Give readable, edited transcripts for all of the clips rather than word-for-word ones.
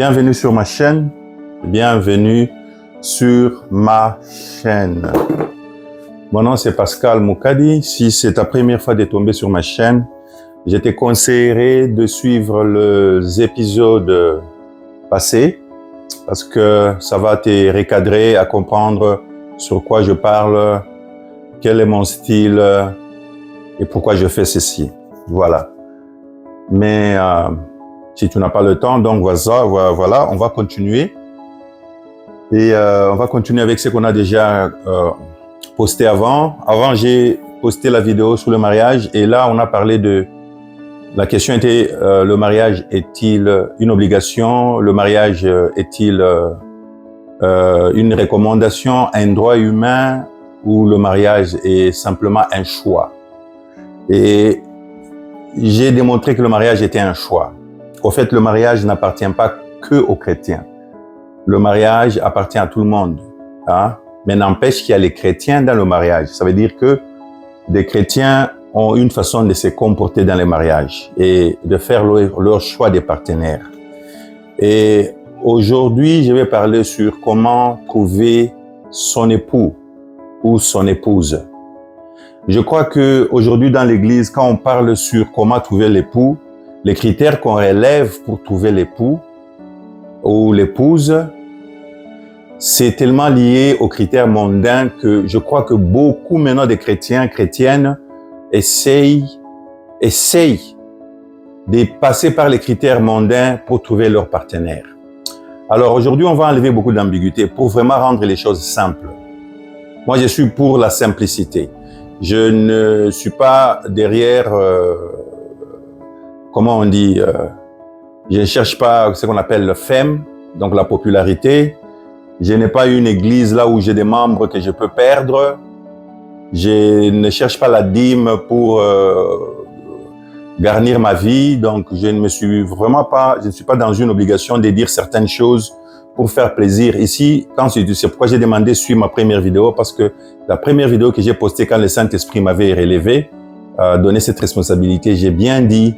Bienvenue sur ma chaîne. Bienvenue sur ma chaîne. Mon nom c'est Pascal Moukadi. Si c'est ta première fois de tomber sur ma chaîne, je te conseillerais de suivre les épisodes passés parce que ça va te recadrer à comprendre sur quoi je parle, quel est mon style et pourquoi je fais ceci. Voilà. Mais si tu n'as pas le temps, donc voilà, on va continuer. Et on va continuer avec ce qu'on a déjà posté avant. Avant, j'ai posté la vidéo sur le mariage et là, on a parlé de... La question était, le mariage est-il une obligation? Le mariage est-il une recommandation, un droit humain? Ou le mariage est simplement un choix? Et j'ai démontré que le mariage était un choix. Au fait, le mariage n'appartient pas que aux chrétiens. Le mariage appartient à tout le monde. Hein? Mais n'empêche qu'il y a les chrétiens dans le mariage. Ça veut dire que des chrétiens ont une façon de se comporter dans les mariages et de faire leur choix des partenaires. Et aujourd'hui, je vais parler sur comment trouver son époux ou son épouse. Je crois que aujourd'hui dans l'Église, quand on parle sur comment trouver l'époux, les critères qu'on relève pour trouver l'époux ou l'épouse, c'est tellement lié aux critères mondains que je crois que beaucoup maintenant de chrétiens, chrétiennes essayent de passer par les critères mondains pour trouver leur partenaire. Alors aujourd'hui, on va enlever beaucoup d'ambiguïté pour vraiment rendre les choses simples. Moi, je suis pour la simplicité. Je ne suis pas derrière, comment on dit, je ne cherche pas ce qu'on appelle le fame, donc la popularité. Je n'ai pas une église là où j'ai des membres que je peux perdre. Je ne cherche pas la dîme pour garnir ma vie, donc je ne suis pas dans une obligation de dire certaines choses pour faire plaisir. Ici, c'est pourquoi j'ai demandé sur ma première vidéo, parce que la première vidéo que j'ai postée quand le Saint-Esprit m'avait relevé, donné cette responsabilité, j'ai bien dit,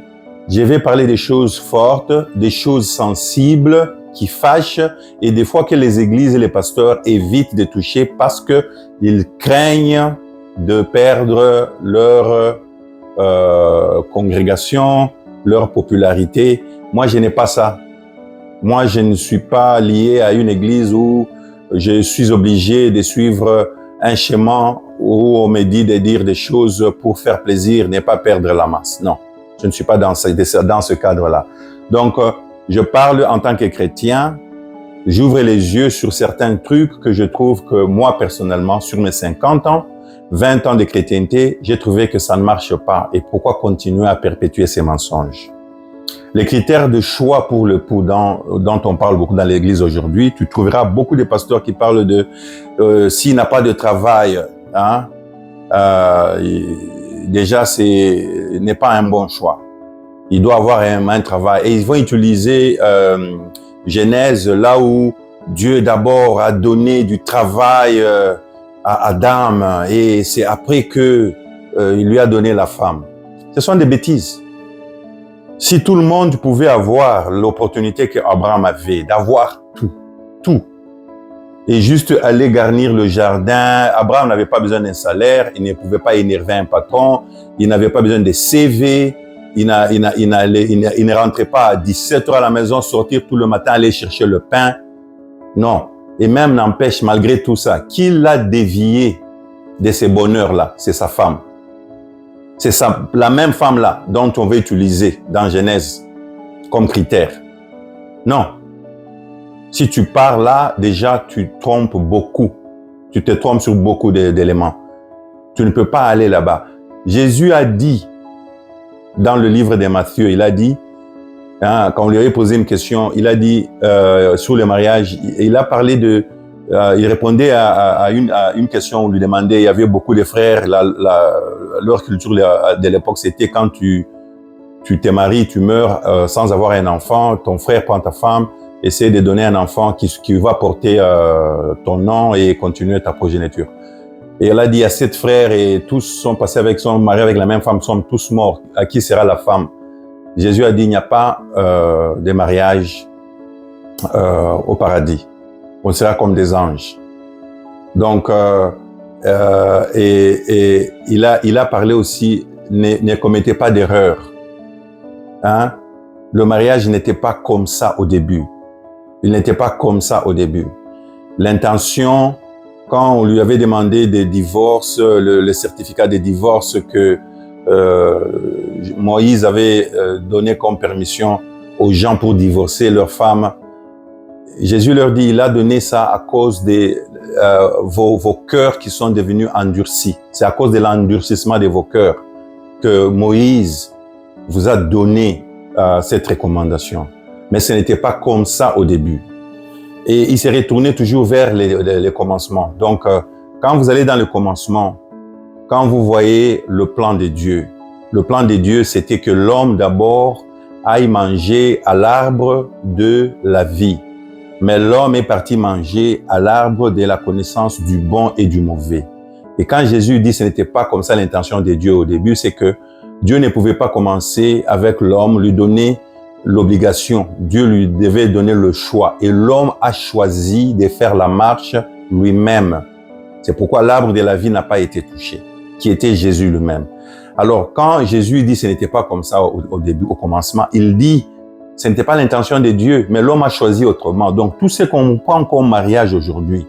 je vais parler des choses fortes, des choses sensibles, qui fâchent, et des fois que les églises et les pasteurs évitent de toucher parce que ils craignent de perdre leur congrégation, leur popularité. Moi, je n'ai pas ça. Moi, je ne suis pas lié à une église où je suis obligé de suivre un schéma où on me dit de dire des choses pour faire plaisir, ne pas perdre la masse. Non, je ne suis pas dans ce cadre-là. Donc, je parle en tant que chrétien, j'ouvre les yeux sur certains trucs que je trouve que moi, personnellement, sur mes 50 ans, 20 ans de chrétienté, j'ai trouvé que ça ne marche pas. Et pourquoi continuer à perpétuer ces mensonges? Les critères de choix pour l'époux dont on parle beaucoup dans l'église aujourd'hui, tu trouveras beaucoup de pasteurs qui parlent de s'il n'a pas de travail, hein, déjà n'est pas un bon choix. Il doit avoir un travail. Et ils vont utiliser Genèse, là où Dieu d'abord a donné du travail à Adam et c'est après que il lui a donné la femme. Ce sont des bêtises. Si tout le monde pouvait avoir l'opportunité qu'Abraham avait, d'avoir tout, et juste aller garnir le jardin, Abraham n'avait pas besoin d'un salaire, il ne pouvait pas énerver un patron, il n'avait pas besoin de CV, il ne rentrait pas à 17h à la maison, sortir tout le matin, aller chercher le pain. Non. Et même n'empêche, malgré tout ça, qui l'a dévié de ces bonheurs-là? C'est sa femme. C'est la même femme-là dont on veut utiliser dans Genèse comme critère. Non. Si tu pars là, déjà, tu trompes beaucoup. Tu te trompes sur beaucoup d'éléments. Tu ne peux pas aller là-bas. Jésus a dit, dans le livre de Matthieu, il a dit, hein, quand on lui avait posé une question, il a dit sur le mariage, il a parlé de, il répondait à une question où on lui demandait, il y avait beaucoup de frères, leur culture de l'époque, c'était quand tu te maries, tu meurs sans avoir un enfant, ton frère prend ta femme, essaie de donner un enfant qui va porter ton nom et continuer ta progéniture. Et elle a dit à 7 frères et tous sont passés sont mariés avec la même femme, sont tous morts. À qui sera la femme? Jésus a dit, il n'y a pas de mariage au paradis. On sera comme des anges. Donc, et il a parlé aussi, ne commettez pas d'erreur. Hein? Le mariage n'était pas comme ça au début. Il n'était pas comme ça au début. L'intention, quand on lui avait demandé des divorces, le certificat de divorce que Moïse avait donné comme permission aux gens pour divorcer leurs femmes, Jésus leur dit, il a donné ça à cause de vos cœurs qui sont devenus endurcis. C'est à cause de l'endurcissement de vos cœurs que Moïse vous a donné cette recommandation. Mais ce n'était pas comme ça au début. Et il s'est retourné toujours vers les commencements. Donc, quand vous allez dans le commencement, quand vous voyez le plan de Dieu, le plan de Dieu, c'était que l'homme d'abord aille manger à l'arbre de la vie. Mais l'homme est parti manger à l'arbre de la connaissance du bon et du mauvais. Et quand Jésus dit que ce n'était pas comme ça l'intention de Dieu au début, c'est que Dieu ne pouvait pas commencer avec l'homme, lui donner l'obligation. Dieu lui devait donner le choix. Et l'homme a choisi de faire la marche lui-même. C'est pourquoi l'arbre de la vie n'a pas été touché, qui était Jésus lui-même. Alors, quand Jésus dit que ce n'était pas comme ça au début, au commencement, il dit ce n'était pas l'intention de Dieu, mais l'homme a choisi autrement. Donc, tout ce qu'on prend comme mariage aujourd'hui,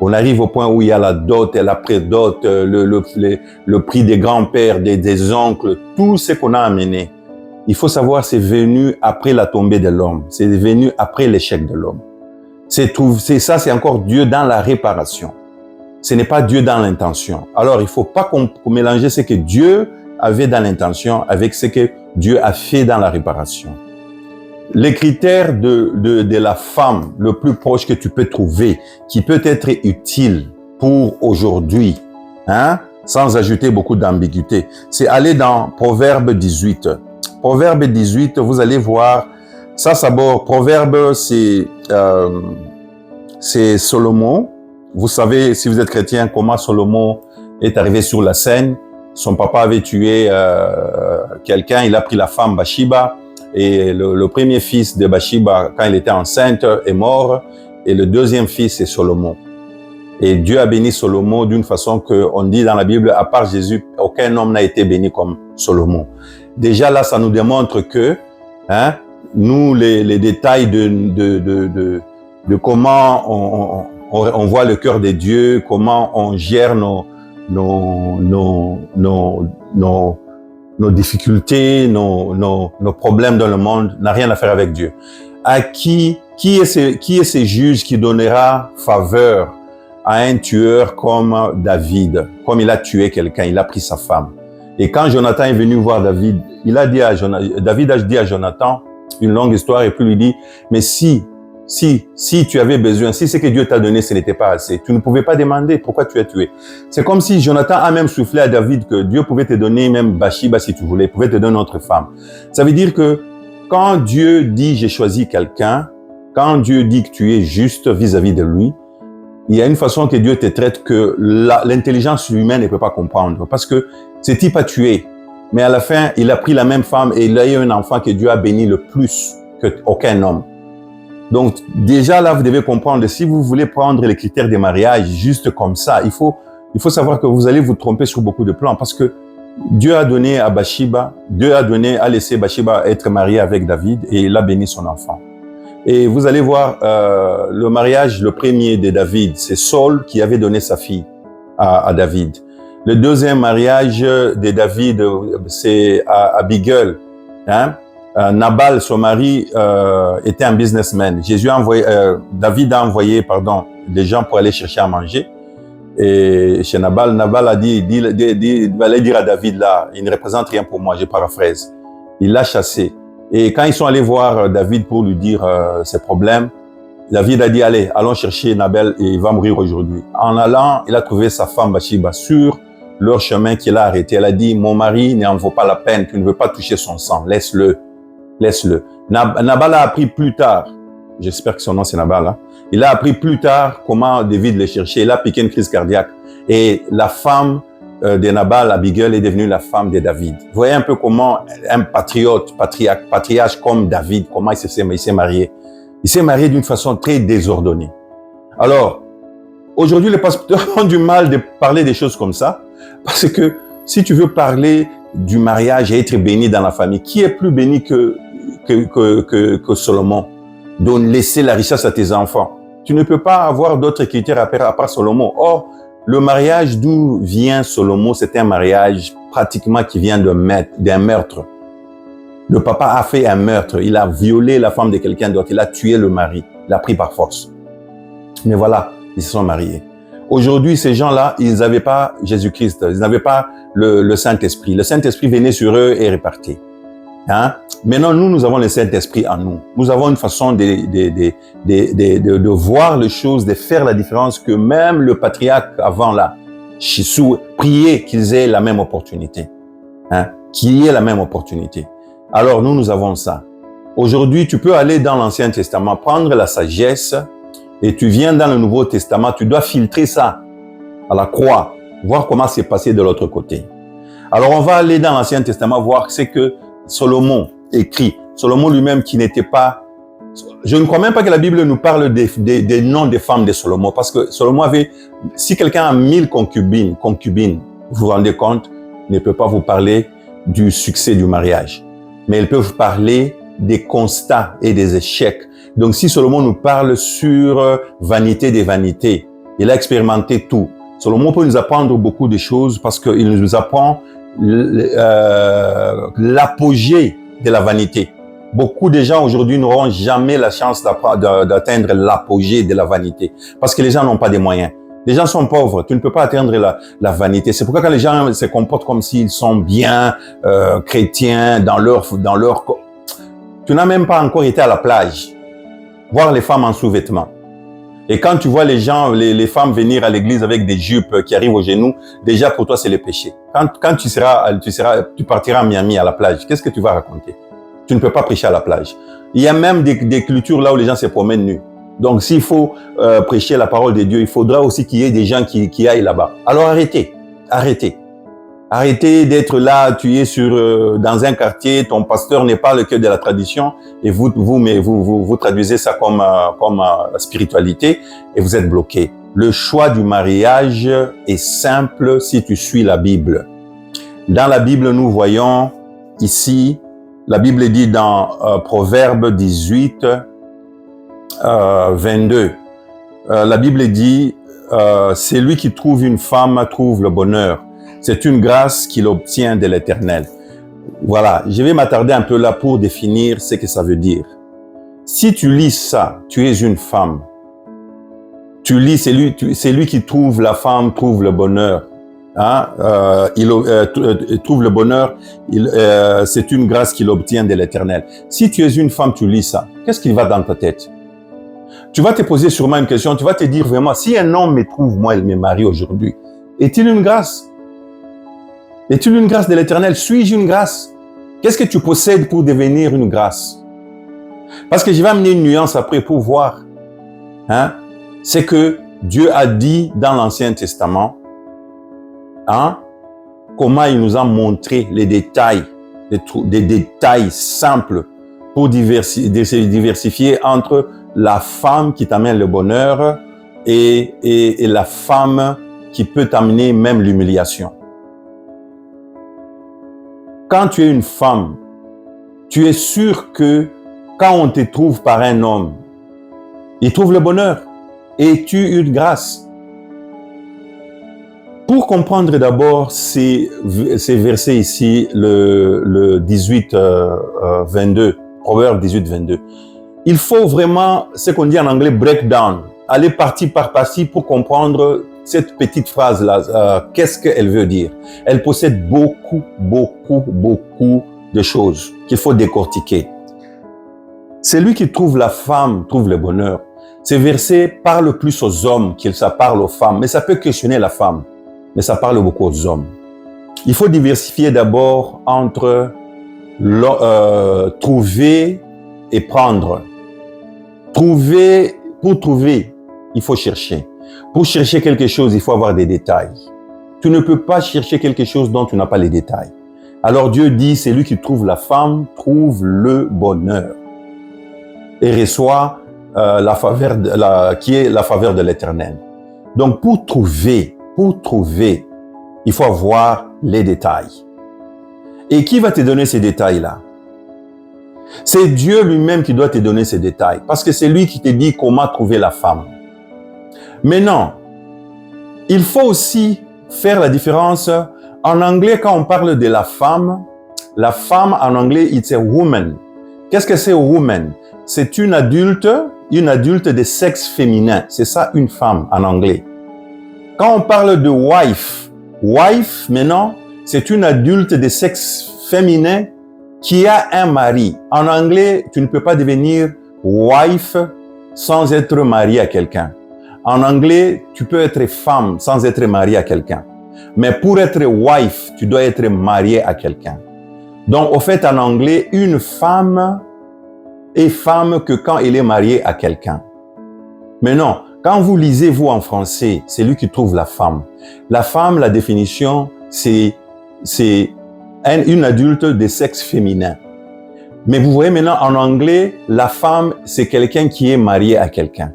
on arrive au point où il y a la dot et la pré-dot, le prix des grands-pères, des oncles, tout ce qu'on a amené. Il faut savoir, c'est venu après la tombée de l'homme. C'est venu après l'échec de l'homme. C'est encore Dieu dans la réparation. Ce n'est pas Dieu dans l'intention. Alors, il ne faut pas qu'on mélange ce que Dieu avait dans l'intention avec ce que Dieu a fait dans la réparation. Les critères de la femme le plus proche que tu peux trouver, qui peut être utile pour aujourd'hui, hein, sans ajouter beaucoup d'ambiguïté, c'est aller dans Proverbe 18. Proverbe 18, vous allez voir, ça d'abord, Proverbe, c'est Salomon. Vous savez, si vous êtes chrétien, comment Salomon est arrivé sur la scène. Son papa avait tué quelqu'un, il a pris la femme Bathsheba. Et le premier fils de Bathsheba, quand il était enceinte, est mort. Et le deuxième fils, c'est Salomon. Et Dieu a béni Salomon d'une façon qu'on dit dans la Bible, à part Jésus, aucun homme n'a été béni comme Salomon. Déjà là, ça nous démontre que, hein, nous, les détails de comment on voit le cœur de Dieu, comment on gère nos difficultés, nos problèmes dans le monde, n'a rien à faire avec Dieu. À qui est ce juge qui donnera faveur à un tueur comme David, comme il a tué quelqu'un, il a pris sa femme. Et quand Jonathan est venu voir David, David a dit à Jonathan, une longue histoire, et puis lui dit, mais si tu avais besoin, si ce que Dieu t'a donné, ce n'était pas assez, tu ne pouvais pas demander pourquoi tu es tué. C'est comme si Jonathan a même soufflé à David que Dieu pouvait te donner même Bathsheba si tu voulais, il pouvait te donner une autre femme. Ça veut dire que quand Dieu dit j'ai choisi quelqu'un, quand Dieu dit que tu es juste vis-à-vis de lui, il y a une façon que Dieu te traite que l'intelligence humaine ne peut pas comprendre. Parce que ce type a tué, mais à la fin, il a pris la même femme et il a eu un enfant que Dieu a béni le plus qu'aucun homme. Donc, déjà là, vous devez comprendre, si vous voulez prendre les critères des mariages juste comme ça, il faut savoir que vous allez vous tromper sur beaucoup de plans parce que Dieu a donné à Bathsheba, a laissé Bathsheba être mariée avec David et il a béni son enfant. Et vous allez voir, le mariage, le premier de David, c'est Saul qui avait donné sa fille à David. Le deuxième mariage de David, c'est Abigail, hein? Nabal, son mari, était un businessman. David a envoyé, des gens pour aller chercher à manger. Et chez Nabal a dit, il allait dire à David là, il ne représente rien pour moi, je paraphrase. Il l'a chassé. Et quand ils sont allés voir David pour lui dire ses problèmes, David a dit, allez, allons chercher Nabal et il va mourir aujourd'hui. En allant, il a trouvé sa femme Bathsheba sur leur chemin qu'il a arrêté. Elle a dit, mon mari n'en vaut pas la peine, tu ne veux pas toucher son sang, laisse-le. Laisse-le. Nabal a appris plus tard, j'espère que son nom c'est Nabal, hein? Il a appris plus tard comment David le cherchait. Il a piqué une crise cardiaque. Et la femme de Nabal, Abigail, est devenue la femme de David. Vous voyez un peu comment un patriarche comme David, comment il s'est marié. Il s'est marié d'une façon très désordonnée. Alors, aujourd'hui, les pasteurs ont du mal de parler des choses comme ça, parce que si tu veux parler du mariage et être béni dans la famille, qui est plus béni que Salomon? Donc, laisser la richesse à tes enfants. Tu ne peux pas avoir d'autres critères à part Salomon. Or, le mariage d'où vient Salomon, c'est un mariage pratiquement qui vient d'un meurtre. Le papa a fait un meurtre. Il a violé la femme de quelqu'un d'autre. Il a tué le mari. Il l'a pris par force. Mais voilà, ils se sont mariés. Aujourd'hui, ces gens-là, ils n'avaient pas Jésus-Christ. Ils n'avaient pas le Saint-Esprit. Le Saint-Esprit venait sur eux et repartait. Hein? Maintenant, nous avons le Saint-Esprit en nous. Nous avons une façon de voir les choses, de faire la différence que même le patriarche avant là, Chisou, priait qu'ils aient la même opportunité. Hein? Qu'il y ait la même opportunité. Alors, nous avons ça. Aujourd'hui, tu peux aller dans l'Ancien Testament, prendre la sagesse et tu viens dans le Nouveau Testament, tu dois filtrer ça à la croix, voir comment c'est passé de l'autre côté. Alors, on va aller dans l'Ancien Testament voir ce que Salomon écrit. Salomon lui-même qui n'était pas... Je ne crois même pas que la Bible nous parle des noms des femmes de Salomon, parce que Salomon avait... Si quelqu'un a 1000 concubines, vous vous rendez compte, ne peut pas vous parler du succès du mariage. Mais il peut vous parler des constats et des échecs. Donc si Salomon nous parle sur vanité des vanités, il a expérimenté tout. Salomon peut nous apprendre beaucoup de choses parce qu'il nous apprend l'apogée de la vanité. Beaucoup de gens aujourd'hui n'auront jamais la chance d'atteindre l'apogée de la vanité parce que les gens n'ont pas de moyens. Les gens sont pauvres, tu ne peux pas atteindre la vanité. C'est pourquoi quand les gens se comportent comme s'ils sont bien chrétiens dans leur... Tu n'as même pas encore été à la plage, voir les femmes en sous-vêtements. Et quand tu vois les gens, les femmes venir à l'église avec des jupes qui arrivent aux genoux, déjà pour toi c'est le péché. Quand tu partiras à Miami à la plage, qu'est-ce que tu vas raconter? Tu ne peux pas prêcher à la plage. Il y a même des cultures là où les gens se promènent nus. Donc s'il faut prêcher la parole de Dieu, il faudra aussi qu'il y ait des gens qui aillent là-bas. Alors arrêtez. Arrêtez d'être là, tu es dans un quartier, ton pasteur n'est pas le cœur de la tradition et vous traduisez ça comme la spiritualité et vous êtes bloqué. Le choix du mariage est simple si tu suis la Bible. Dans la Bible, nous voyons ici, la Bible dit dans Proverbe 18, 22, la Bible dit, c'est lui qui trouve une femme trouve le bonheur. C'est une grâce qu'il obtient de l'Éternel. Voilà, je vais m'attarder un peu là pour définir ce que ça veut dire. Si tu lis ça, tu es une femme. Tu lis, c'est lui qui trouve la femme, trouve le bonheur. Hein? Il trouve le bonheur, c'est une grâce qu'il obtient de l'Éternel. Si tu es une femme, tu lis ça. Qu'est-ce qui va dans ta tête? Tu vas te poser sûrement une question, tu vas te dire vraiment, si un homme me trouve, moi, il me marie aujourd'hui, est-il une grâce? Est-il une grâce de l'Éternel? Suis-je une grâce? Qu'est-ce que tu possèdes pour devenir une grâce? Parce que je vais amener une nuance après pour voir. Hein? C'est que Dieu a dit dans l'Ancien Testament, hein, comment il nous a montré les détails, des détails simples pour se diversifier entre la femme qui t'amène le bonheur et la femme qui peut t'amener même l'humiliation. Quand tu es une femme, tu es sûr que quand on te trouve par un homme, il trouve le bonheur. Es-tu une grâce? Pour comprendre d'abord ces versets ici, le 18, 22, Proverbe 18, 22, il faut vraiment, ce qu'on dit en anglais, break down, aller partie par partie pour comprendre cette petite phrase-là, qu'est-ce qu'elle veut dire? Elle possède beaucoup de choses qu'il faut décortiquer. Celui qui trouve la femme trouve le bonheur. Ces versets parlent plus aux hommes qu'il ça parle aux femmes, mais ça peut questionner la femme, mais ça parle beaucoup aux hommes. Il faut diversifier d'abord entre trouver et prendre. Pour trouver, il faut chercher. Pour chercher quelque chose, il faut avoir des détails. Tu ne peux pas chercher quelque chose dont tu n'as pas les détails. Alors Dieu dit, c'est lui qui trouve la femme, trouve le bonheur et reçoit qui est la faveur de l'Éternel. Donc, pour trouver, il faut avoir les détails. Et qui va te donner ces détails-là? C'est Dieu lui-même qui doit te donner ces détails, parce que c'est lui qui te dit comment trouver la femme. Mais non, il faut aussi faire la différence. En anglais, quand on parle de la femme en anglais, it's a woman. Qu'est-ce que c'est woman? C'est une adulte de sexe féminin. C'est ça une femme en anglais. Quand on parle de wife maintenant, c'est une adulte de sexe féminin qui a un mari. En anglais, tu ne peux pas devenir wife sans être marié à quelqu'un. En anglais, tu peux être femme sans être marié à quelqu'un. Mais pour être wife, tu dois être marié à quelqu'un. Donc, au fait, en anglais, une femme est femme que quand elle est mariée à quelqu'un. Mais non, quand vous lisez, vous, en français, c'est lui qui trouve la femme. La femme, la définition, c'est une adulte de sexe féminin. Mais vous voyez maintenant, en anglais, la femme, c'est quelqu'un qui est marié à quelqu'un.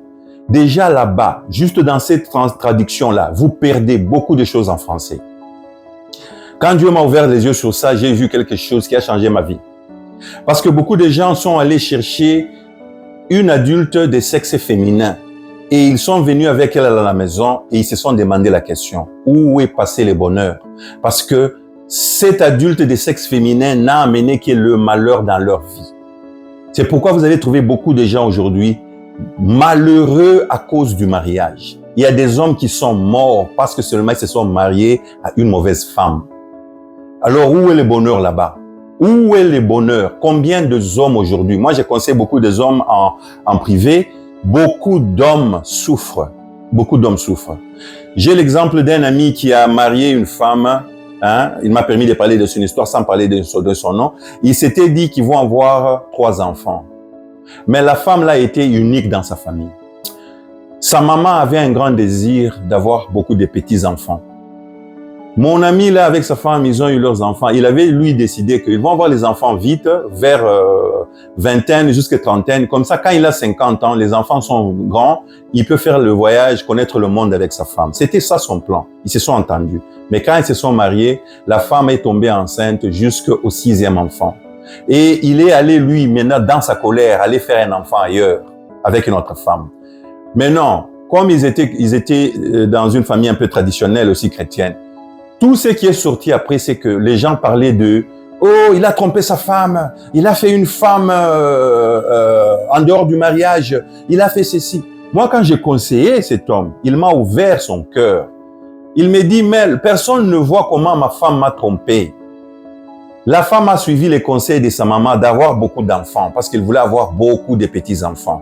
Déjà là-bas, juste dans cette traduction-là, vous perdez beaucoup de choses en français. Quand Dieu m'a ouvert les yeux sur ça, j'ai vu quelque chose qui a changé ma vie. Parce que beaucoup de gens sont allés chercher une adulte de sexe féminin et ils sont venus avec elle à la maison et ils se sont demandé la question, où est passé le bonheur? Parce que cet adulte de sexe féminin n'a amené que le malheur dans leur vie. C'est pourquoi vous allez trouver beaucoup de gens aujourd'hui malheureux à cause du mariage. Il y a des hommes qui sont morts parce que seulement ils se sont mariés à une mauvaise femme. Alors où est le bonheur là-bas? Où est le bonheur? Combien d'hommes aujourd'hui? Moi, je conseille beaucoup d'hommes en privé. Beaucoup d'hommes souffrent. Beaucoup d'hommes souffrent. J'ai l'exemple d'un ami qui a marié une femme. Il m'a permis de parler de son histoire sans parler de son nom. Il s'était dit qu'ils vont avoir 3 enfants. Mais la femme là était unique dans sa famille. Sa maman avait un grand désir d'avoir beaucoup de petits-enfants. Mon ami là, avec sa femme, ils ont eu leurs enfants. Il avait lui décidé qu'ils vont avoir les enfants vite, vers vingtaine jusqu'à trentaine. Comme ça, quand il a 50 ans, les enfants sont grands, il peut faire le voyage, connaître le monde avec sa femme. C'était ça son plan. Ils se sont entendus. Mais quand ils se sont mariés, la femme est tombée enceinte jusqu'au 6e enfant. Et il est allé, lui, maintenant, dans sa colère, aller faire un enfant ailleurs, avec une autre femme. Mais non, comme ils étaient dans une famille un peu traditionnelle, aussi chrétienne, tout ce qui est sorti après, c'est que les gens parlaient de « Oh, il a trompé sa femme, il a fait une femme en dehors du mariage, il a fait ceci. » Moi, quand j'ai conseillé cet homme, il m'a ouvert son cœur. Il me dit « Mais personne ne voit comment ma femme m'a trompé. » La femme a suivi les conseils de sa maman d'avoir beaucoup d'enfants parce qu'elle voulait avoir beaucoup de petits-enfants.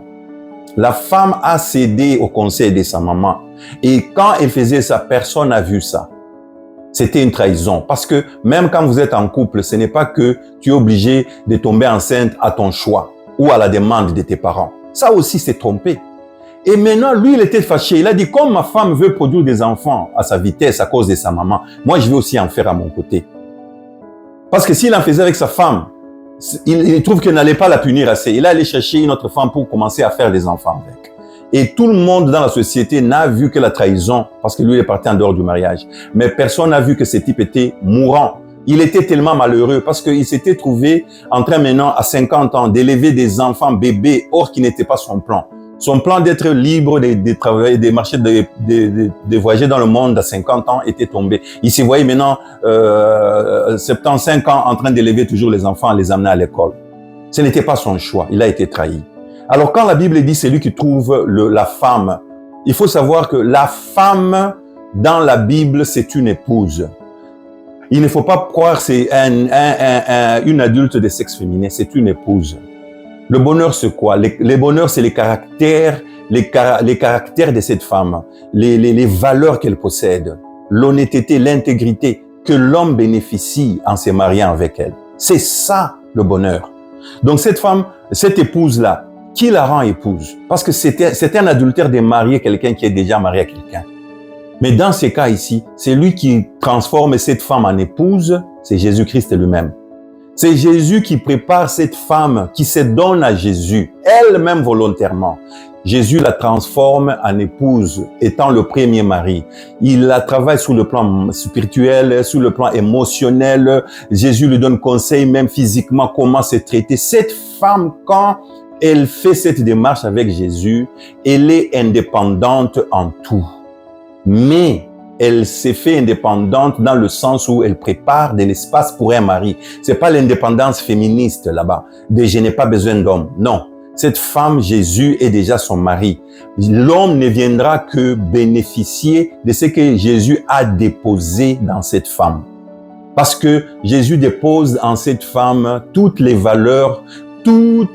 La femme a cédé aux conseils de sa maman. Et quand elle faisait ça, personne n'a vu ça. C'était une trahison. Parce que même quand vous êtes en couple, ce n'est pas que tu es obligé de tomber enceinte à ton choix ou à la demande de tes parents. Ça aussi, c'est trompé. Et maintenant, lui, il était fâché. Il a dit, comme ma femme veut produire des enfants à sa vitesse à cause de sa maman, moi, je vais aussi en faire à mon côté. Parce que s'il en faisait avec sa femme, il trouve qu'il n'allait pas la punir assez. Il allait chercher une autre femme pour commencer à faire des enfants avec. Et tout le monde dans la société n'a vu que la trahison, parce que lui, il est parti en dehors du mariage. Mais personne n'a vu que ce type était mourant. Il était tellement malheureux parce qu'il s'était trouvé en train maintenant, à 50 ans, d'élever des enfants bébés, or qui n'était pas son plan. Son plan d'être libre, de travailler, de marcher, de voyager dans le monde à 50 ans était tombé. Il se voyait maintenant 75 ans en train d'élever toujours les enfants, les amener à l'école. Ce n'était pas son choix, il a été trahi. Alors quand la Bible dit c'est lui qui trouve la femme, il faut savoir que la femme dans la Bible c'est une épouse. Il ne faut pas croire que c'est une adulte de sexe féminin, c'est une épouse. Le bonheur, c'est quoi? Le bonheur, c'est les caractères de cette femme, les valeurs qu'elle possède, l'honnêteté, l'intégrité que l'homme bénéficie en se mariant avec elle. C'est ça, le bonheur. Donc, cette femme, cette épouse-là, qui la rend épouse? Parce que c'est un adultère de marier quelqu'un qui est déjà marié à quelqu'un. Mais dans ces cas ici, c'est lui qui transforme cette femme en épouse, c'est Jésus-Christ lui-même. C'est Jésus qui prépare cette femme qui se donne à Jésus, elle-même volontairement. Jésus la transforme en épouse, étant le premier mari. Il la travaille sur le plan spirituel, sur le plan émotionnel. Jésus lui donne conseil, même physiquement, comment se traiter. Cette femme, quand elle fait cette démarche avec Jésus, elle est indépendante en tout. Mais elle s'est fait indépendante dans le sens où elle prépare de l'espace pour un mari. C'est pas l'indépendance féministe là-bas. Je n'ai pas besoin d'homme. Non. Cette femme, Jésus, est déjà son mari. L'homme ne viendra que bénéficier de ce que Jésus a déposé dans cette femme. Parce que Jésus dépose en cette femme toutes les valeurs, tous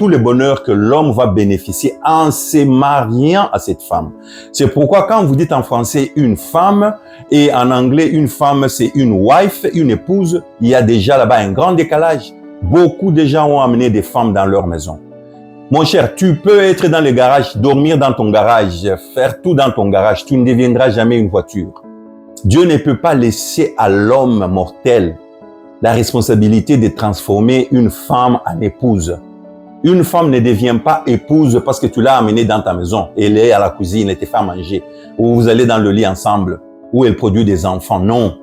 les bonheurs que l'homme va bénéficier en se mariant à cette femme. C'est pourquoi quand vous dites en français une femme et en anglais une femme c'est une wife, une épouse, il y a déjà là-bas un grand décalage. Beaucoup de gens ont amené des femmes dans leur maison. Mon cher, tu peux être dans le garage, dormir dans ton garage, faire tout dans ton garage, tu ne deviendras jamais une voiture. Dieu ne peut pas laisser à l'homme mortel la responsabilité de transformer une femme en épouse. Une femme ne devient pas épouse parce que tu l'as amenée dans ta maison. Elle est à la cuisine, elle te fait manger. Ou vous allez dans le lit ensemble. Ou elle produit des enfants. Non.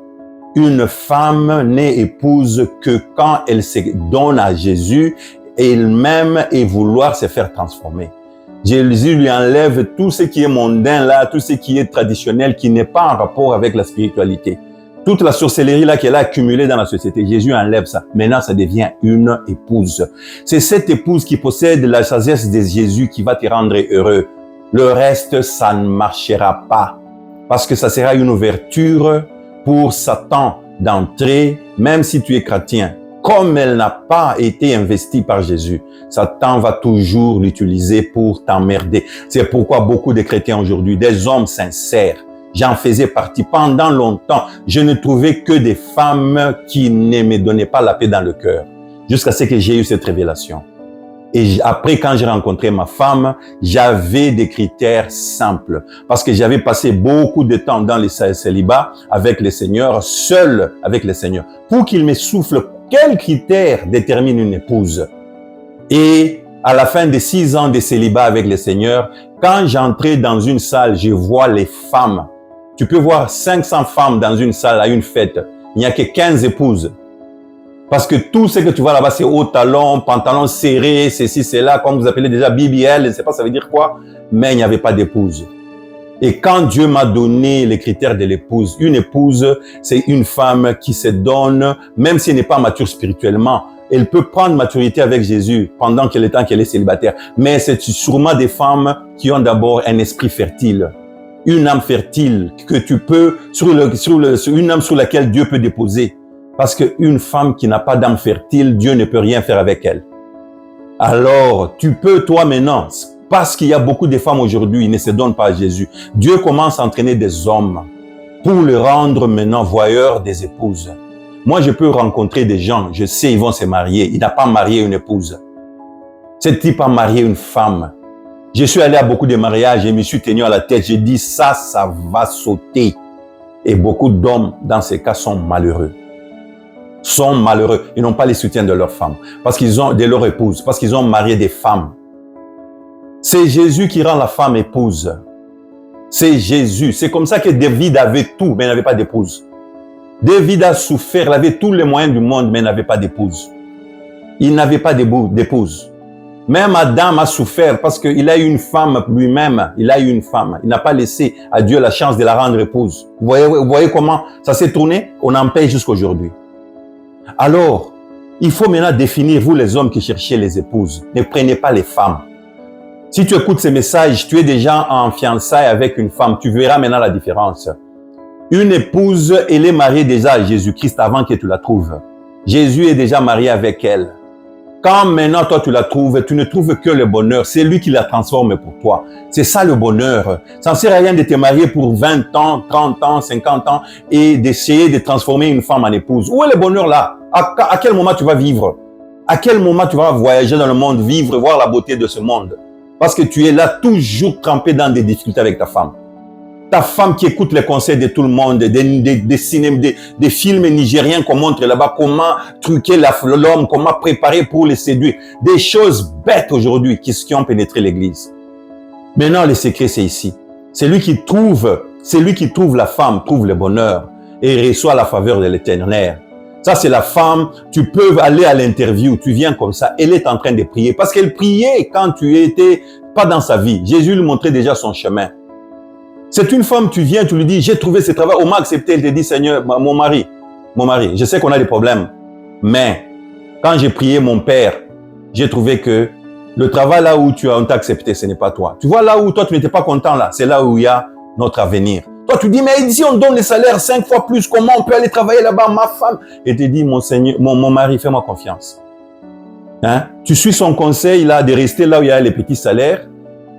Une femme n'est épouse que quand elle se donne à Jésus, elle-même et vouloir se faire transformer. Jésus lui enlève tout ce qui est mondain là, tout ce qui est traditionnel, qui n'est pas en rapport avec la spiritualité. Toute la sorcellerie là qu'elle a accumulée dans la société, Jésus enlève ça. Maintenant, ça devient une épouse. C'est cette épouse qui possède la sagesse de Jésus qui va te rendre heureux. Le reste, ça ne marchera pas. Parce que ça sera une ouverture pour Satan d'entrer, même si tu es chrétien. Comme elle n'a pas été investie par Jésus, Satan va toujours l'utiliser pour t'emmerder. C'est pourquoi beaucoup de chrétiens aujourd'hui, des hommes sincères, j'en faisais partie pendant longtemps, je ne trouvais que des femmes qui ne me donnaient pas la paix dans le cœur, jusqu'à ce que j'ai eu cette révélation. Et après, quand j'ai rencontré ma femme, j'avais des critères simples. Parce que j'avais passé beaucoup de temps dans les célibats avec le Seigneur, seul avec le Seigneur, pour qu'il me souffle quels critères déterminent une épouse. Et à la fin de 6 ans de célibat avec le Seigneur, quand j'entrais dans une salle, je vois les femmes. Tu peux voir 500 femmes dans une salle à une fête. Il n'y a que 15 épouses. Parce que tout ce que tu vois là-bas, c'est haut talon, pantalon serré, ceci, cela, comme vous appelez déjà BBL, je ne sais pas ça veut dire quoi, mais il n'y avait pas d'épouse. Et quand Dieu m'a donné les critères de l'épouse, une épouse, c'est une femme qui se donne, même si elle n'est pas mature spirituellement, elle peut prendre maturité avec Jésus pendant qu'elle est célibataire. Mais c'est sûrement des femmes qui ont d'abord un esprit fertile, une âme fertile que tu peux, une âme sur laquelle Dieu peut déposer. Parce qu'une femme qui n'a pas d'âme fertile, Dieu ne peut rien faire avec elle. Alors, tu peux, toi maintenant, parce qu'il y a beaucoup de femmes aujourd'hui, ils ne se donnent pas à Jésus. Dieu commence à entraîner des hommes pour le rendre maintenant voyeur des épouses. Moi, je peux rencontrer des gens, je sais, ils vont se marier. Il n'a pas marié une épouse. Ce type a marié une femme. Je suis allé à beaucoup de mariages et me suis tenu à la tête. J'ai dit, ça va sauter. Et beaucoup d'hommes, dans ces cas, sont malheureux. Sont malheureux. Ils n'ont pas les soutiens de leur femme, parce qu'ils ont de leur épouse, parce qu'ils ont marié des femmes. C'est Jésus qui rend la femme épouse. C'est Jésus. C'est comme ça que David avait tout, mais il n'avait pas d'épouse. David a souffert, il avait tous les moyens du monde, mais il n'avait pas d'épouse. Il n'avait pas d'épouse. Même Adam a souffert parce qu'il a eu une femme lui-même. Il a eu une femme. Il n'a pas laissé à Dieu la chance de la rendre épouse. Vous voyez comment ça s'est tourné? On en paye jusqu'à aujourd'hui. Alors, il faut maintenant définir, vous les hommes qui cherchez les épouses, ne prenez pas les femmes. Si tu écoutes ces messages, tu es déjà en fiançailles avec une femme, tu verras maintenant la différence. Une épouse, elle est mariée déjà à Jésus-Christ avant que tu la trouves. Jésus est déjà marié avec elle. Quand maintenant toi tu la trouves, tu ne trouves que le bonheur. C'est lui qui la transforme pour toi. C'est ça le bonheur. Ça ne sert à rien de te marier pour 20 ans, 30 ans, 50 ans et d'essayer de transformer une femme en épouse. Où est le bonheur là? À quel moment tu vas vivre? À quel moment tu vas voyager dans le monde, vivre, voir la beauté de ce monde? Parce que tu es là toujours trempé dans des difficultés avec ta femme. Ta femme qui écoute les conseils de tout le monde, des films nigériens qu'on montre là-bas, comment truquer l'homme, comment préparer pour les séduire. Des choses bêtes aujourd'hui qui ont pénétré l'église. Maintenant, le secret, c'est ici. C'est lui qui trouve la femme, trouve le bonheur et reçoit la faveur de l'Éternel. Ça, c'est la femme. Tu peux aller à l'interview, tu viens comme ça. Elle est en train de prier parce qu'elle priait quand tu étais pas dans sa vie. Jésus lui montrait déjà son chemin. C'est une femme, tu viens, tu lui dis, j'ai trouvé ce travail, on m'a accepté, elle te dit, Seigneur, mon mari, je sais qu'on a des problèmes, mais quand j'ai prié mon père, j'ai trouvé que le travail là où on t'a accepté, ce n'est pas toi. Tu vois là où toi tu n'étais pas content là, c'est là où il y a notre avenir. Toi tu dis, mais ici on donne les salaires 5 fois plus, comment on peut aller travailler là-bas, ma femme? Et te dit, mon Seigneur, mon mari, fais-moi confiance. Hein? Tu suis son conseil là, de rester là où il y a les petits salaires,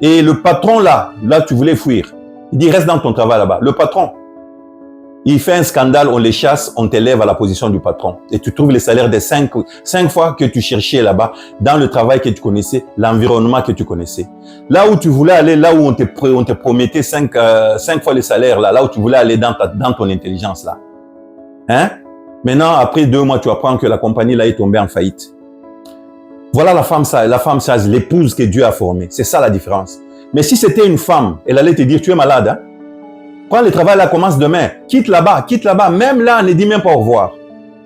et le patron là tu voulais fuir. Il dit, reste dans ton travail là-bas. Le patron, il fait un scandale, on les chasse, on t'élève à la position du patron. Et tu trouves les salaires des 5 fois que tu cherchais là-bas, dans le travail que tu connaissais, l'environnement que tu connaissais. Là où tu voulais aller, là où on te promettait 5 fois les salaires, là où tu voulais aller dans ton intelligence là. Hein? Maintenant, après 2 mois, tu apprends que la compagnie là est tombée en faillite. Voilà la femme sage, l'épouse que Dieu a formée. C'est ça la différence. Mais si c'était une femme, elle allait te dire, tu es malade, hein? Prends le travail là, commence demain. Quitte là-bas. Même là, ne dis même pas au revoir.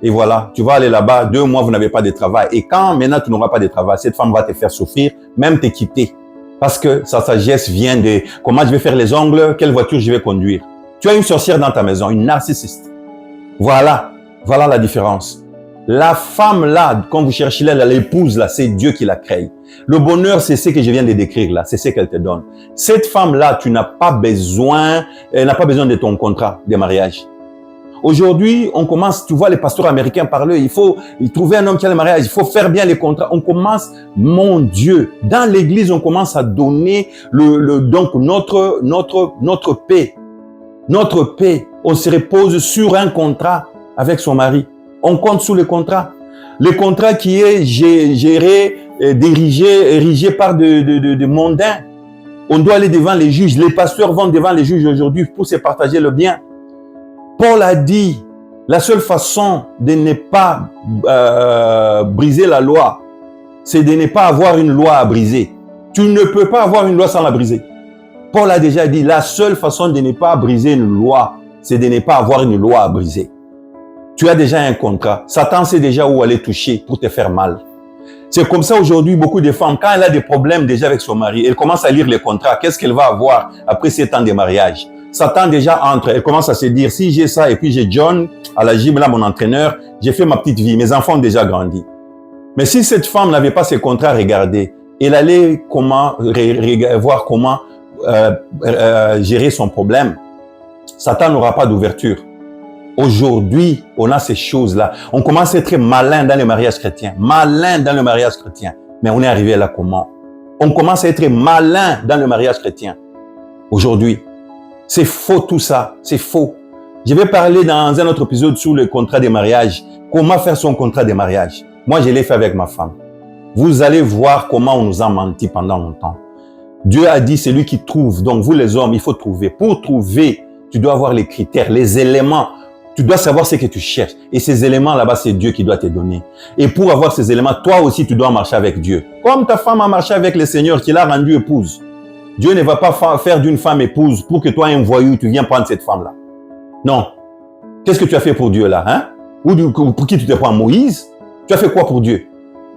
Et voilà, tu vas aller là-bas, 2 mois, vous n'avez pas de travail. Et quand maintenant tu n'auras pas de travail, cette femme va te faire souffrir, même te quitter. Parce que sa sagesse vient de comment je vais faire les ongles, quelle voiture je vais conduire. Tu as une sorcière dans ta maison, une narcissiste. Voilà la différence. La femme là, quand vous cherchez là, l'épouse là, c'est Dieu qui la crée. Le bonheur, c'est ce que je viens de décrire là, c'est ce qu'elle te donne. Cette femme là, elle n'a pas besoin de ton contrat de mariage. Aujourd'hui, on commence, tu vois les pasteurs américains parler, il faut trouver un homme qui a le mariage, il faut faire bien les contrats. On commence, mon Dieu, dans l'église, on commence à donner donc notre paix. Notre paix, on se repose sur un contrat avec son mari. On compte sur le contrat. Le contrat qui est géré, érigé par de mondains. On doit aller devant les juges. Les pasteurs vont devant les juges aujourd'hui pour se partager le bien. Paul a dit, la seule façon de ne pas briser la loi, c'est de ne pas avoir une loi à briser. Tu ne peux pas avoir une loi sans la briser. Paul a déjà dit, la seule façon de ne pas briser une loi, c'est de ne pas avoir une loi à briser. Tu as déjà un contrat. Satan sait déjà où aller toucher pour te faire mal. C'est comme ça aujourd'hui, beaucoup de femmes, quand elle a des problèmes déjà avec son mari, elle commence à lire les contrats. Qu'est-ce qu'elle va avoir après 7 ans de mariage? Satan déjà entre. Elle commence à se dire, si j'ai ça et puis j'ai John à la gym, là, mon entraîneur, j'ai fait ma petite vie. Mes enfants ont déjà grandi. Mais si cette femme n'avait pas ses contrats regardés, elle allait voir comment gérer son problème. Satan n'aura pas d'ouverture. Aujourd'hui, on a ces choses-là. On commence à être malin dans le mariage chrétien. Mais on est arrivé là comment? On commence à être malin dans le mariage chrétien. Aujourd'hui. C'est faux tout ça. C'est faux. Je vais parler dans un autre épisode sur le contrat de mariage. Comment faire son contrat de mariage. Moi, je l'ai fait avec ma femme. Vous allez voir comment on nous a menti pendant longtemps. Dieu a dit, c'est lui qui trouve. Donc, vous les hommes, il faut trouver. Pour trouver, tu dois avoir les critères, les éléments. Tu dois savoir ce que tu cherches. Et ces éléments là-bas, c'est Dieu qui doit te donner. Et pour avoir ces éléments, toi aussi, tu dois marcher avec Dieu. Comme ta femme a marché avec le Seigneur qui l'a rendue épouse. Dieu ne va pas faire d'une femme épouse pour que toi, un voyou, tu viens prendre cette femme-là. Non. Qu'est-ce que tu as fait pour Dieu là, hein? Ou pour qui tu te prends, Moïse? Tu as fait quoi pour Dieu?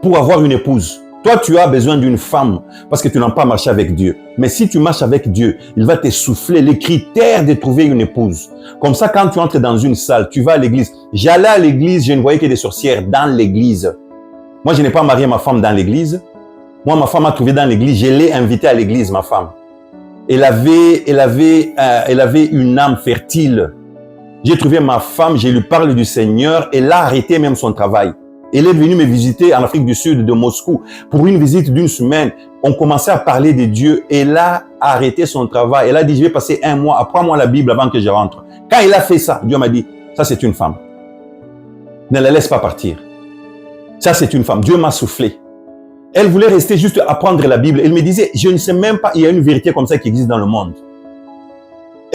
Pour avoir une épouse. Toi, tu as besoin d'une femme parce que tu n'as pas marché avec Dieu. Mais si tu marches avec Dieu, il va te souffler les critères de trouver une épouse. Comme ça, quand tu entres dans une salle, tu vas à l'église. J'allais à l'église, je ne voyais que des sorcières dans l'église. Moi, je n'ai pas marié ma femme dans l'église. Moi, ma femme m'a trouvé dans l'église. Je l'ai invitée à l'église, ma femme. Elle avait une âme fertile. J'ai trouvé ma femme, je lui parle du Seigneur. Elle a arrêté même son travail. Elle est venue me visiter en Afrique du Sud, de Moscou, pour une visite d'1 semaine. On commençait à parler de Dieu. Elle a arrêté son travail. Elle a dit, je vais passer 1 mois, apprends-moi la Bible avant que je rentre. Quand elle a fait ça, Dieu m'a dit, ça c'est une femme. Ne la laisse pas partir. Ça c'est une femme. Dieu m'a soufflé. Elle voulait rester juste apprendre la Bible. Elle me disait, je ne sais même pas, il y a une vérité comme ça qui existe dans le monde.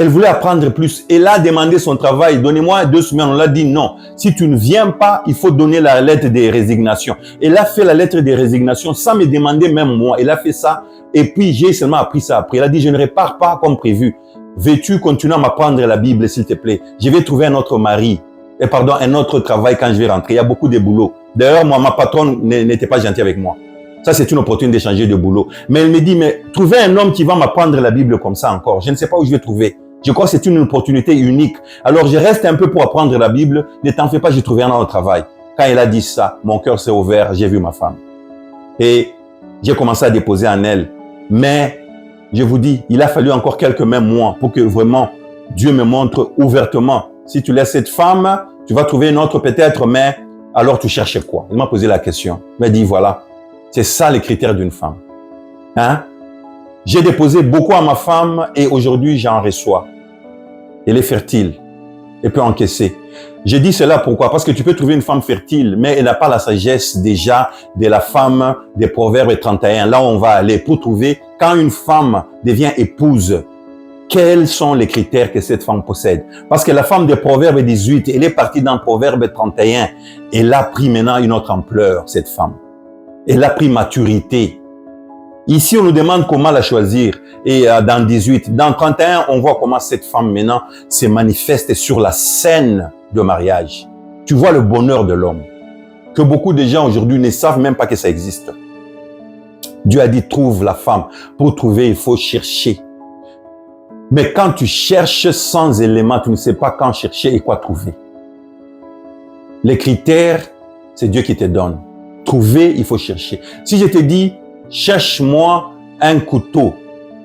Elle voulait apprendre plus. Elle a demandé son travail. Donnez-moi 2 semaines. On l'a dit non. Si tu ne viens pas, il faut donner la lettre de résignation. Elle a fait la lettre de résignation sans me demander même moi. Elle a fait ça. Et puis, j'ai seulement appris ça après. Elle a dit, je ne repars pas comme prévu. Veux-tu continuer à m'apprendre la Bible, s'il te plaît? Je vais trouver un autre mari. Un autre travail quand je vais rentrer. Il y a beaucoup de boulot. D'ailleurs, moi, ma patronne n'était pas gentille avec moi. Ça, c'est une opportunité de changer de boulot. Mais elle me dit, mais trouver un homme qui va m'apprendre la Bible comme ça encore. Je ne sais pas où je vais trouver. Je crois que c'est une opportunité unique. Alors, je reste un peu pour apprendre la Bible. Ne t'en fais pas, j'ai trouvé un autre travail. Quand elle a dit ça, mon cœur s'est ouvert, j'ai vu ma femme. Et j'ai commencé à déposer en elle. Mais, je vous dis, il a fallu encore quelques mêmes mois pour que vraiment Dieu me montre ouvertement. Si tu laisses cette femme, tu vas trouver une autre peut-être, mais alors tu cherches quoi? Il m'a posé la question. Il m'a dit, voilà, c'est ça les critères d'une femme. Hein? J'ai déposé beaucoup à ma femme et aujourd'hui, j'en reçois. Elle est fertile. Elle peut encaisser. J'ai dit cela pourquoi? Parce que tu peux trouver une femme fertile, mais elle n'a pas la sagesse déjà de la femme des Proverbes 31. Là, on va aller pour trouver quand une femme devient épouse, quels sont les critères que cette femme possède? Parce que la femme des Proverbes 18, elle est partie dans Proverbe 31. Elle a pris maintenant une autre ampleur, cette femme. Elle a pris maturité. Ici, on nous demande comment la choisir. Et dans 18, dans 31, on voit comment cette femme maintenant se manifeste sur la scène de mariage. Tu vois le bonheur de l'homme. Que beaucoup de gens aujourd'hui ne savent même pas que ça existe. Dieu a dit, trouve la femme. Pour trouver, il faut chercher. Mais quand tu cherches sans éléments, tu ne sais pas quand chercher et quoi trouver. Les critères, c'est Dieu qui te donne. Trouver, il faut chercher. Si je te dis, cherche-moi un couteau.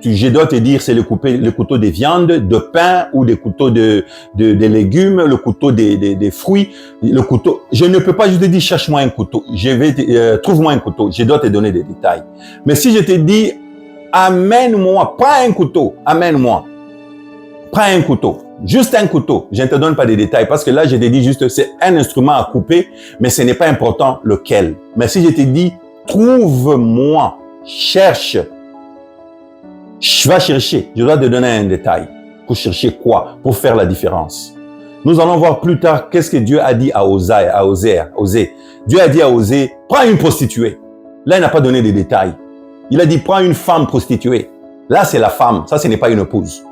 Je dois te dire, c'est le couteau de viande, de pain ou le couteau de légumes, le couteau des fruits, le couteau. Je ne peux pas juste te dire, cherche-moi un couteau. Trouve-moi un couteau. Je dois te donner des détails. Mais si je te dis, amène-moi, prends un couteau, amène-moi. Prends un couteau. Juste un couteau. Je ne te donne pas des détails parce que là, je te dis juste, c'est un instrument à couper, mais ce n'est pas important lequel. Mais si je te dis, trouve-moi, cherche, je vais chercher. Je dois te donner un détail. Pour chercher quoi? Pour faire la différence. Nous allons voir plus tard qu'est-ce que Dieu a dit à Osée. Dieu a dit à Osée, prends une prostituée. Là, il n'a pas donné de détails. Il a dit, prends une femme prostituée. Là, c'est la femme. Ça, ce n'est pas une épouse.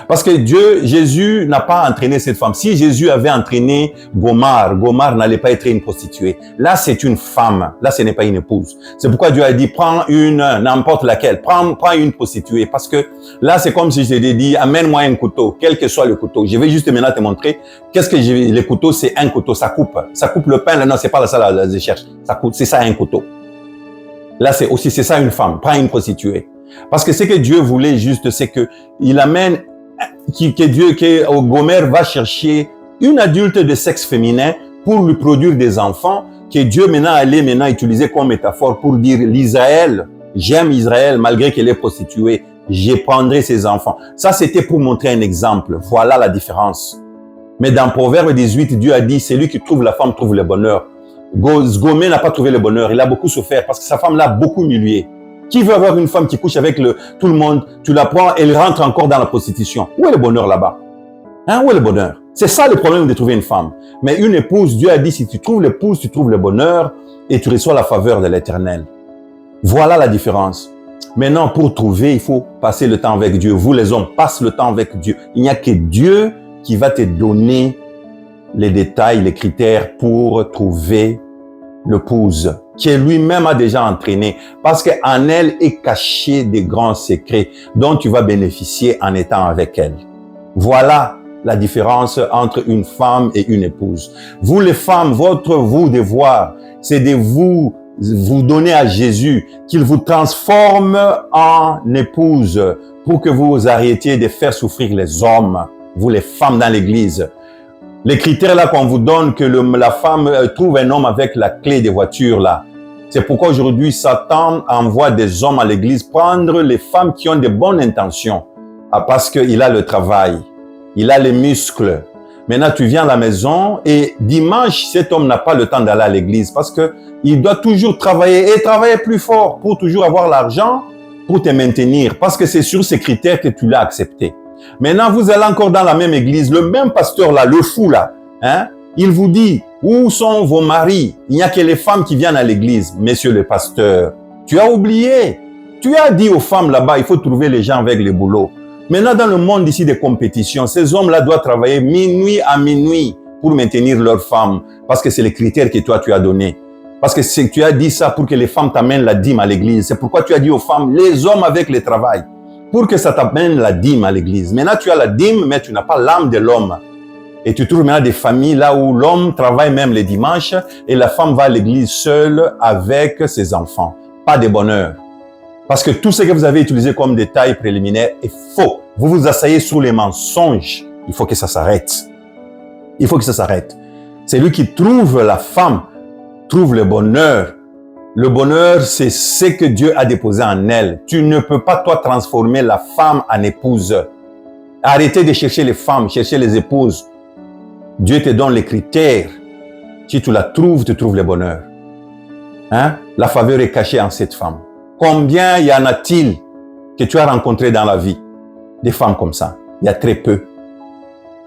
Parce que Jésus n'a pas entraîné cette femme. Si Jésus avait entraîné Gomar n'allait pas être une prostituée. Là, c'est une femme. Là, ce n'est pas une épouse. C'est pourquoi Dieu a dit, prends n'importe laquelle. Prends une prostituée. Parce que là, c'est comme si je t'ai dit, amène-moi un couteau, quel que soit le couteau. Je vais juste maintenant te montrer le couteau, c'est un couteau, ça coupe. Ça coupe le pain. Là, non, c'est pas ça, là, je cherche. Ça coupe, c'est ça un couteau. Là, c'est ça une femme. Prends une prostituée. Parce que ce que Dieu voulait juste, c'est que il amène que Gomer va chercher une adulte de sexe féminin pour lui produire des enfants que Dieu allait utiliser comme métaphore pour dire l'Israël, j'aime Israël malgré qu'elle est prostituée, je prendrai ses enfants. Ça, c'était pour montrer un exemple. Voilà la différence. Mais dans Proverbe 18, Dieu a dit, c'est lui qui trouve la femme, trouve le bonheur. Gomer n'a pas trouvé le bonheur. Il a beaucoup souffert parce que sa femme l'a beaucoup humilié. Qui veut avoir une femme qui couche avec tout le monde? Tu la prends, elle rentre encore dans la prostitution. Où est le bonheur là-bas? Hein, où est le bonheur? C'est ça le problème de trouver une femme. Mais une épouse, Dieu a dit, si tu trouves l'épouse, tu trouves le bonheur et tu reçois la faveur de l'Éternel. Voilà la différence. Maintenant, pour trouver, il faut passer le temps avec Dieu. Vous, les hommes, passe le temps avec Dieu. Il n'y a que Dieu qui va te donner les détails, les critères pour trouver l'épouse, qui lui-même a déjà entraîné, parce qu'en elle est caché des grands secrets dont tu vas bénéficier en étant avec elle. Voilà la différence entre une femme et une épouse. Vous les femmes, votre devoir, c'est de vous donner à Jésus, qu'il vous transforme en épouse pour que vous arrêtiez de faire souffrir les hommes, vous les femmes dans l'église. Les critères là qu'on vous donne, que la femme trouve un homme avec la clé des voitures là. C'est pourquoi aujourd'hui Satan envoie des hommes à l'église prendre les femmes qui ont de bonnes intentions. Parce qu'il a le travail, il a les muscles. Maintenant tu viens à la maison et dimanche cet homme n'a pas le temps d'aller à l'église parce que il doit toujours travailler et travailler plus fort pour toujours avoir l'argent pour te maintenir. Parce que c'est sur ces critères que tu l'as accepté. Maintenant, vous allez encore dans la même église, le même pasteur là, le fou là, hein, il vous dit, où sont vos maris? Il n'y a que les femmes qui viennent à l'église. Monsieur le pasteur, tu as oublié. Tu as dit aux femmes là-bas, il faut trouver les gens avec les boulots. Maintenant, dans le monde ici des compétitions, ces hommes-là doivent travailler minuit à minuit pour maintenir leurs femmes, parce que c'est les critères que toi tu as donnés. Parce que tu as dit ça pour que les femmes t'amènent la dîme à l'église. C'est pourquoi tu as dit aux femmes, les hommes avec le travail, pour que ça t'amène la dîme à l'église. Maintenant, tu as la dîme, mais tu n'as pas l'âme de l'homme. Et tu trouves maintenant des familles là où l'homme travaille même les dimanches et la femme va à l'église seule avec ses enfants. Pas de bonheur. Parce que tout ce que vous avez utilisé comme détail préliminaire est faux. Vous vous asseyez sous les mensonges. Il faut que ça s'arrête. Il faut que ça s'arrête. C'est lui qui trouve la femme, trouve le bonheur. Le bonheur, c'est ce que Dieu a déposé en elle. Tu ne peux pas, toi, transformer la femme en épouse. Arrêtez de chercher les femmes, chercher les épouses. Dieu te donne les critères. Si tu la trouves, tu trouves le bonheur. Hein? La faveur est cachée en cette femme. Combien y en a-t-il que tu as rencontré dans la vie? Des femmes comme ça. Il y a très peu.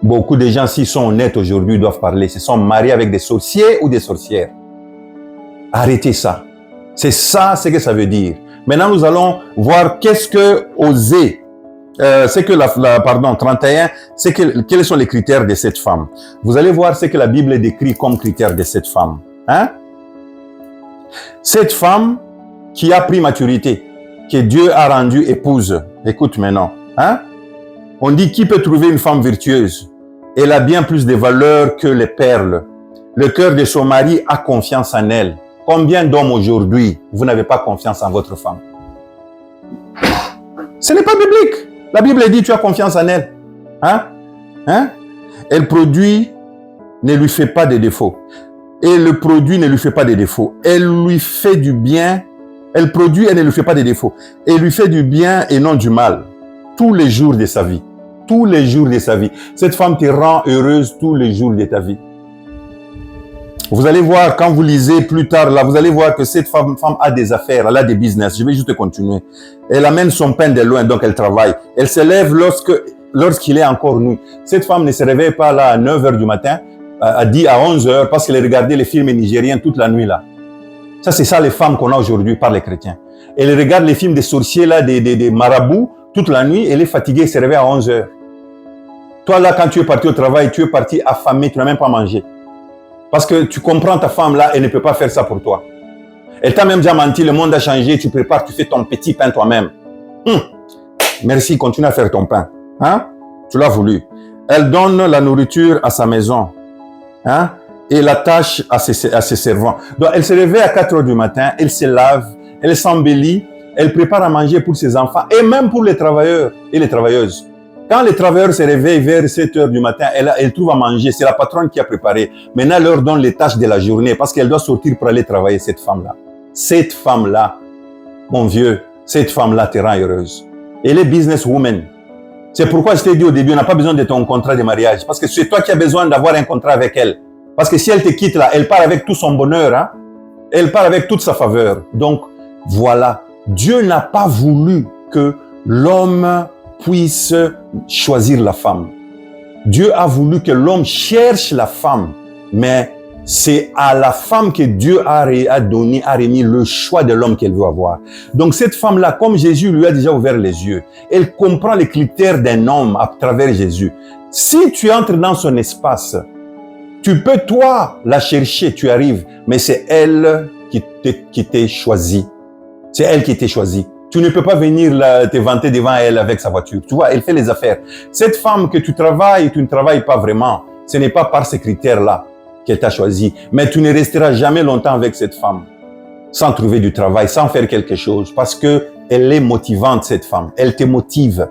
Beaucoup de gens, s'ils sont honnêtes aujourd'hui, doivent parler. Ils se sont mariés avec des sorciers ou des sorcières. Arrêtez ça. C'est ça ce que ça veut dire. Maintenant, nous allons voir qu'est-ce que Osée, c'est que pardon, 31, c'est que, quels sont les critères de cette femme. Vous allez voir ce que la Bible décrit comme critères de cette femme. Hein? Cette femme qui a pris maturité, que Dieu a rendue épouse. Écoute maintenant. Hein? On dit qui peut trouver une femme virtueuse? Elle a bien plus de valeur que les perles. Le cœur de son mari a confiance en elle. Combien d'hommes aujourd'hui, vous n'avez pas confiance en votre femme? Ce n'est pas biblique. La Bible dit tu as confiance en elle. Hein? Hein? Elle produit, ne lui fait pas de défaut. Et le produit ne lui fait pas de défaut. Elle lui fait du bien. Elle produit et ne lui fait pas de défaut. Elle lui fait du bien et non du mal. Tous les jours de sa vie. Tous les jours de sa vie. Cette femme te rend heureuse tous les jours de ta vie. Vous allez voir, quand vous lisez plus tard, là, vous allez voir que cette femme a des affaires, elle a des business. Je vais juste continuer. Elle amène son pain de loin, donc elle travaille. Elle se lève lorsqu'il est encore nuit. Cette femme ne se réveille pas là à 9 h du matin, à 11 h, parce qu'elle regardait les films nigériens toute la nuit là. Ça, c'est ça les femmes qu'on a aujourd'hui par les chrétiens. Elle regarde les films des sorciers là, des marabouts, toute la nuit, elle est fatiguée, elle se réveille à 11 h. Toi là, quand tu es parti au travail, tu es parti affamé, tu n'as même pas mangé. Parce que tu comprends ta femme là, elle ne peut pas faire ça pour toi. Elle t'a même déjà menti, le monde a changé, tu prépares, tu fais ton petit pain toi-même. Merci, continue à faire ton pain. Hein? Tu l'as voulu. Elle donne la nourriture à sa maison. Hein? Et la tâche à ses servants. Donc elle se réveille à 4 h du matin, elle se lave, elle s'embellit, elle prépare à manger pour ses enfants et même pour les travailleurs et les travailleuses. Quand les travailleurs se réveillent vers 7 h du matin, elle trouve à manger. C'est la patronne qui a préparé. Maintenant, elle leur donne les tâches de la journée parce qu'elle doit sortir pour aller travailler, cette femme-là. Cette femme-là, mon vieux, cette femme-là te rend heureuse. Elle est businesswoman. C'est pourquoi je t'ai dit au début, on n'a pas besoin de ton contrat de mariage. Parce que c'est toi qui as besoin d'avoir un contrat avec elle. Parce que si elle te quitte là, elle part avec tout son bonheur. Hein? Elle part avec toute sa faveur. Donc, voilà. Dieu n'a pas voulu que l'homme puisse choisir la femme. Dieu a voulu que l'homme cherche la femme, mais c'est à la femme que Dieu a remis le choix de l'homme qu'elle veut avoir. Donc cette femme-là, comme Jésus lui a déjà ouvert les yeux, elle comprend les critères d'un homme à travers Jésus. Si tu entres dans son espace, tu peux toi la chercher, tu arrives, mais c'est elle qui t'est choisi. C'est elle qui t'est choisi. Tu ne peux pas venir là, te vanter devant elle avec sa voiture. Tu vois, elle fait les affaires. Cette femme que tu travailles, tu ne travailles pas vraiment. Ce n'est pas par ces critères-là qu'elle t'a choisi. Mais tu ne resteras jamais longtemps avec cette femme sans trouver du travail, sans faire quelque chose. Parce que elle est motivante, cette femme. Elle te motive.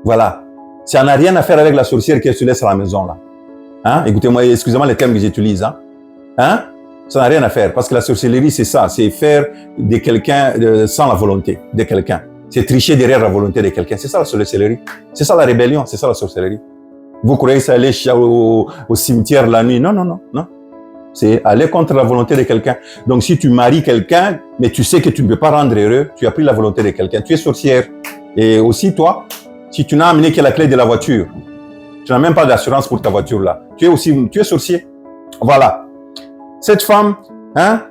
Voilà. Ça n'a rien à faire avec la sorcière qui se laisse à la maison, là. Hein? Écoutez-moi, excusez-moi les termes que j'utilise. Hein? Hein? Ça n'a rien à faire, parce que la sorcellerie, c'est ça, c'est faire de quelqu'un sans la volonté de quelqu'un. C'est tricher derrière la volonté de quelqu'un. C'est ça la sorcellerie. C'est ça la rébellion, c'est ça la sorcellerie. Vous croyez que c'est aller au cimetière la nuit? Non, non, non, non. C'est aller contre la volonté de quelqu'un. Donc si tu maries quelqu'un, mais tu sais que tu ne peux pas rendre heureux, tu as pris la volonté de quelqu'un. Tu es sorcière. Et aussi toi, Si tu n'as amené que la clé de la voiture, tu n'as même pas d'assurance pour ta voiture là. Tu es sorcier. Voilà. Cette femme, hein,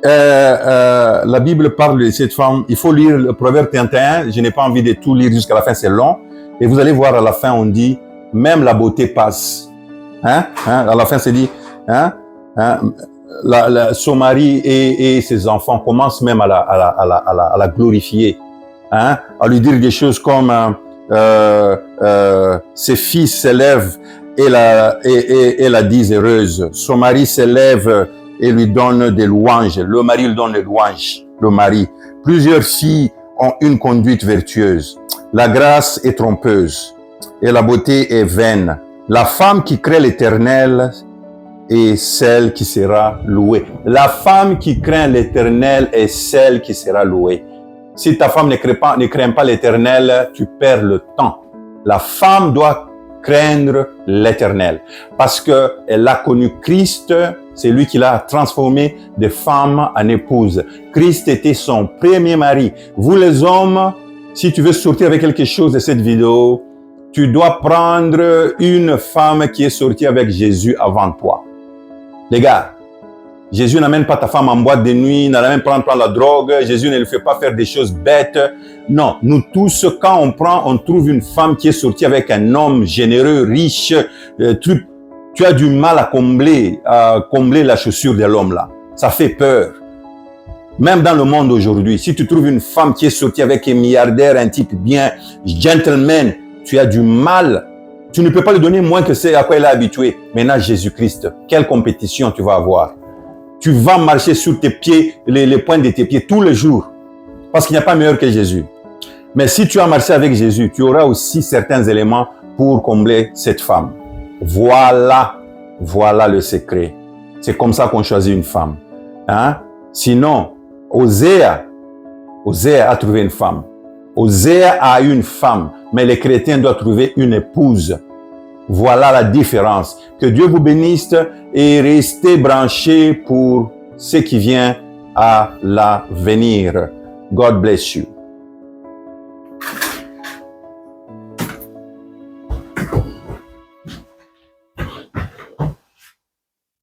la Bible parle de cette femme. Il faut lire le Proverbe 31. Je n'ai pas envie de tout lire jusqu'à la fin, c'est long. Et vous allez voir à la fin, on dit, même la beauté passe. Hein? À la fin, c'est dit, hein? Son mari et ses enfants commencent même à la glorifier, hein? À lui dire des choses comme ses fils s'élèvent et la disent heureuse. Son mari s'élève et lui donne des louanges. Le mari lui donne des louanges. Le mari. Plusieurs filles ont une conduite vertueuse. La grâce est trompeuse et la beauté est vaine. La femme qui craint l'Éternel est celle qui sera louée. La femme qui craint l'Éternel est celle qui sera louée. Si ta femme ne craint pas l'Éternel, tu perds le temps. La femme doit craindre l'Éternel parce que elle a connu Christ. C'est lui qui l'a transformé de femme en épouse. Christ était son premier mari. Vous les hommes, si tu veux sortir avec quelque chose de cette vidéo, tu dois prendre une femme qui est sortie avec Jésus avant toi. Les gars, Jésus n'amène pas ta femme en boîte de nuit, n'amène pas prendre la drogue, Jésus ne lui fait pas faire des choses bêtes. Non, nous tous, quand on trouve une femme qui est sortie avec un homme généreux, riche, tu as du mal à combler la chaussure de l'homme là. Ça fait peur. Même dans le monde aujourd'hui, si tu trouves une femme qui est sortie avec un milliardaire, un type bien gentleman, tu as du mal. Tu ne peux pas lui donner moins que c'est à quoi elle est habituée. Maintenant, Jésus-Christ, quelle compétition tu vas avoir? Tu vas marcher sur tes pieds, les pointes de tes pieds tous les jours. Parce qu'il n'y a pas meilleur que Jésus. Mais si tu as marché avec Jésus, tu auras aussi certains éléments pour combler cette femme. Voilà le secret. C'est comme ça qu'on choisit une femme. Hein? Sinon, Osée a trouvé une femme. Osée a une femme, mais les chrétiens doivent trouver une épouse. Voilà la différence. Que Dieu vous bénisse et restez branchés pour ce qui vient à l'avenir. God bless you.